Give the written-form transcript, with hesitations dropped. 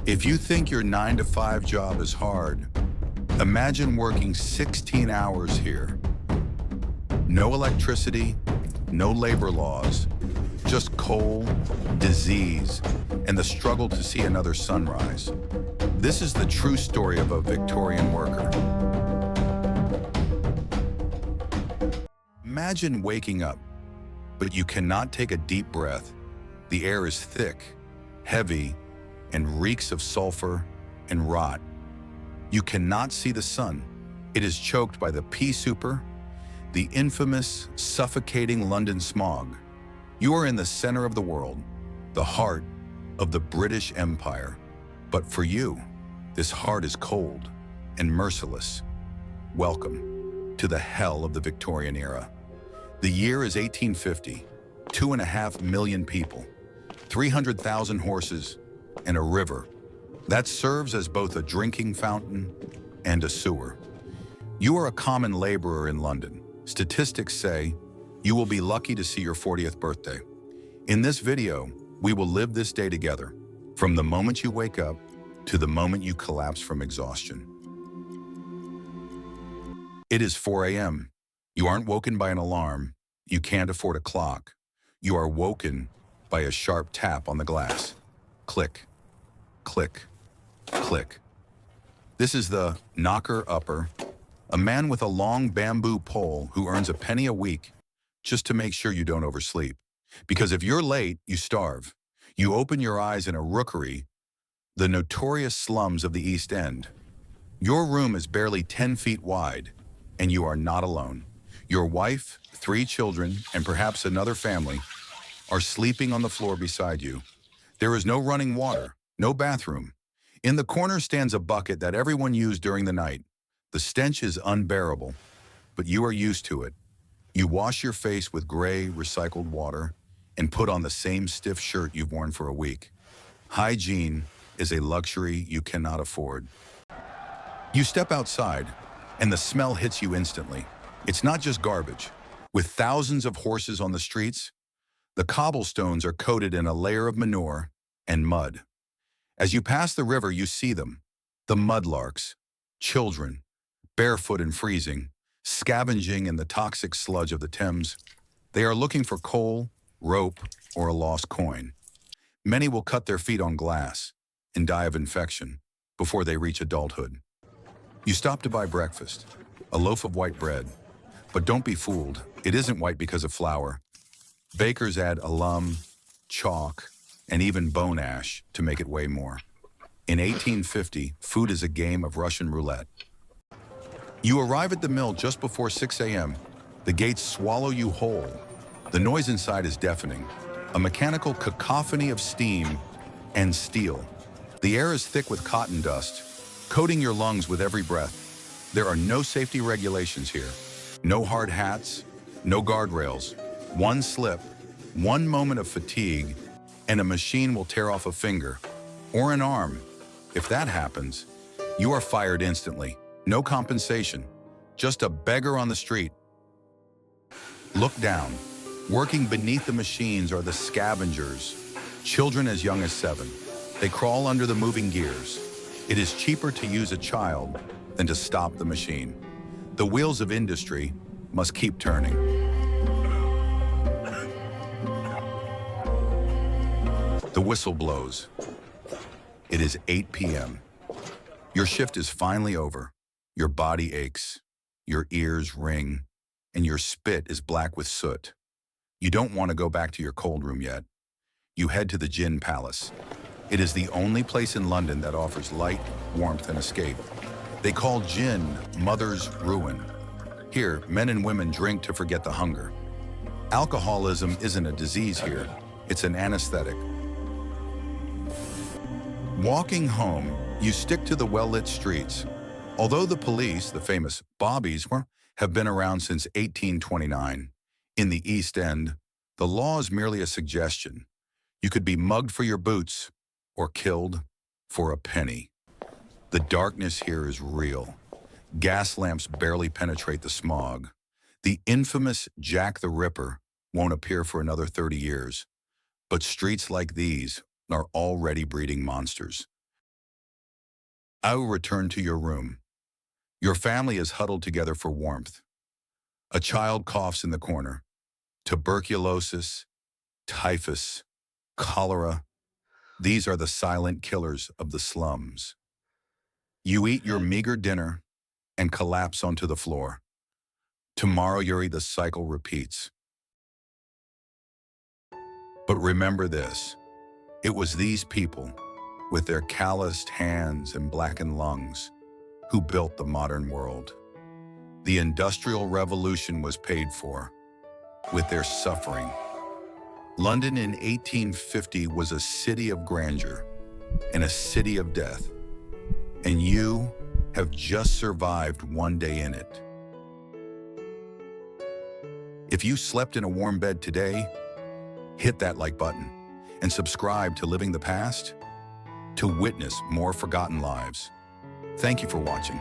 If you think your 9 to 5 job is hard, imagine working 16 hours here. No electricity, no labor laws, just coal, disease, and the struggle to see another sunrise. This is the true story of a Victorian worker. Imagine waking up, but you cannot take a deep breath. The air is thick, heavy, and reeks of sulfur and rot. You cannot see the sun. It is choked by the pea super, the infamous, suffocating London smog. You are in the center of the world, the heart of the British Empire. But for you, this heart is cold and merciless. Welcome to the hell of the Victorian era. The year is 1850, 2.5 million people, 300,000 horses, and a river that serves as both a drinking fountain and a sewer. You are a common laborer in London. Statistics say you will be lucky to see your 40th birthday. In this video, we will live this day together, from the moment you wake up to the moment you collapse from exhaustion. It is 4 a.m. You aren't woken by an alarm. You can't afford a clock. You are woken by a sharp tap on the glass. Click, click, click. This is the knocker-upper, a man with a long bamboo pole who earns a penny a week just to make sure you don't oversleep. Because if you're late, you starve. You open your eyes in a rookery, the notorious slums of the East End. Your room is barely 10 feet wide, and you are not alone. Your wife, 3 children, and perhaps another family are sleeping on the floor beside you. There is no running water, no bathroom. In the corner stands a bucket that everyone used during the night. The stench is unbearable, but you are used to it. You wash your face with gray, recycled water and put on the same stiff shirt you've worn for a week. Hygiene is a luxury you cannot afford. You step outside, and the smell hits you instantly. It's not just garbage. With thousands of horses on the streets, the cobblestones are coated in a layer of manure and mud. As you pass the river, you see them, the mudlarks, children, barefoot and freezing, scavenging in the toxic sludge of the Thames. They are looking for coal, rope, or a lost coin. Many will cut their feet on glass and die of infection before they reach adulthood. You stop to buy breakfast, a loaf of white bread. But don't be fooled, it isn't white because of flour. Bakers add alum, chalk, and even bone ash to make it weigh more. In 1850, food is a game of Russian roulette. You arrive at the mill just before 6 a.m. The gates swallow you whole. The noise inside is deafening, a mechanical cacophony of steam and steel. The air is thick with cotton dust, coating your lungs with every breath. There are no safety regulations here. No hard hats, no guardrails. One slip, one moment of fatigue, and a machine will tear off a finger or an arm. If that happens, you are fired instantly. No compensation, just a beggar on the street. Look down. Working beneath the machines are the scavengers, children as young as 7. They crawl under the moving gears. It is cheaper to use a child than to stop the machine. The wheels of industry must keep turning. The whistle blows. It is 8 p.m. Your shift is finally over. Your body aches, your ears ring, and your spit is black with soot. You don't want to go back to your cold room yet. You head to the Gin Palace. It is the only place in London that offers light, warmth, and escape. They call gin mother's ruin. Here, men and women drink to forget the hunger. Alcoholism isn't a disease here, it's an anesthetic. Walking home, you stick to the well-lit streets. Although the police, the famous bobbies, have been around since 1829, in the East End, the law is merely a suggestion. You could be mugged for your boots or killed for a penny. The darkness here is real. Gas lamps barely penetrate the smog. The infamous Jack the Ripper won't appear for another 30 years. But streets like these are already breeding monsters. I will return to your room. Your family is huddled together for warmth. A child coughs in the corner. Tuberculosis, typhus, cholera. These are the silent killers of the slums. You eat your meager dinner and collapse onto the floor. Tomorrow, Yuri, the cycle repeats. But remember this, it was these people, with their calloused hands and blackened lungs, who built the modern world. The Industrial Revolution was paid for with their suffering. London in 1850 was a city of grandeur and a city of death, and you have just survived one day in it. If you slept in a warm bed today, hit that like button and subscribe to Living the Past to witness more forgotten lives. Thank you for watching.